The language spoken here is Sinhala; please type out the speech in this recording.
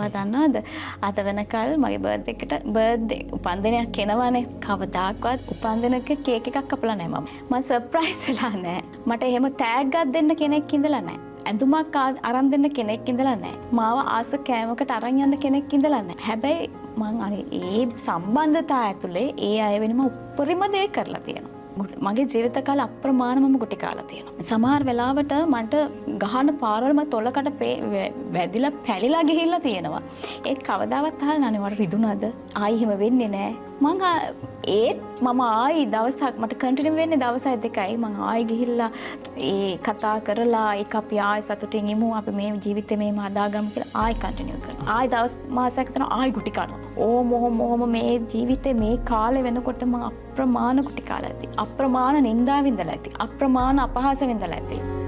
ඔයා දන්නවද? අද වෙනකල් මගේ බර්ත්ඩේ උපන්දිනයක් එනවනේ. කවදාකවත් උපන්දිනක කේක් එකක් කපලා නැහැ මම. මම සර්ප්‍රයිස් වෙලා නැහැ. මට එහෙම තෑග්ගක් දෙන්න කෙනෙක් ඉඳලා නැහැ. ඇඳුමක් අරන් දෙන්න කෙනෙක් ඉඳලා නැහැ. මාව ආස කෑමකට අරන් යන්න කෙනෙක් ඉඳලා නැහැ. හැබැයි මං අර ඒ සම්බන්ධතා ඇතුලේ ඒ අය වෙනම උපරිම දේ කරලා තියෙනවා. මගේ ජීවිත කාල අප්‍රමාණවම ගුටි කාලා තියෙනවා. සමහර වෙලාවට මට ගහන පාරවලම තොලකට වැදිලා පැලිලා ගිහිල්ලා තියෙනවා. ඒත් කවදාවත් අහලා නැනේ වර රිදුනද? ආයි එහෙම වෙන්නේ නැහැ. මං ඒත් මම ආයි දවසක් මට කන්ටිනියු වෙන්නේ දවසයි දෙකයි. මං ආයි ගිහිල්ලා ඒ කතා කරලා ඒක අපි ආයි සතුටින් ඉමු. අපි මේ ජීවිතේ මේම හදාගමු කියලා ආයි කන්ටිනියු කරනවා. ආයි දවස් මාසයක් විතර ආයි ගුටි කනවා. ඕම මේ ජීවිතේ මේ කාලේ වෙනකොට මං අප්‍රමාණ ගුටි කාලා ඇති. අප්‍රමාණ නින්දා විඳලා ඇති. අප්‍රමාණ අපහාස විඳලා ඇති.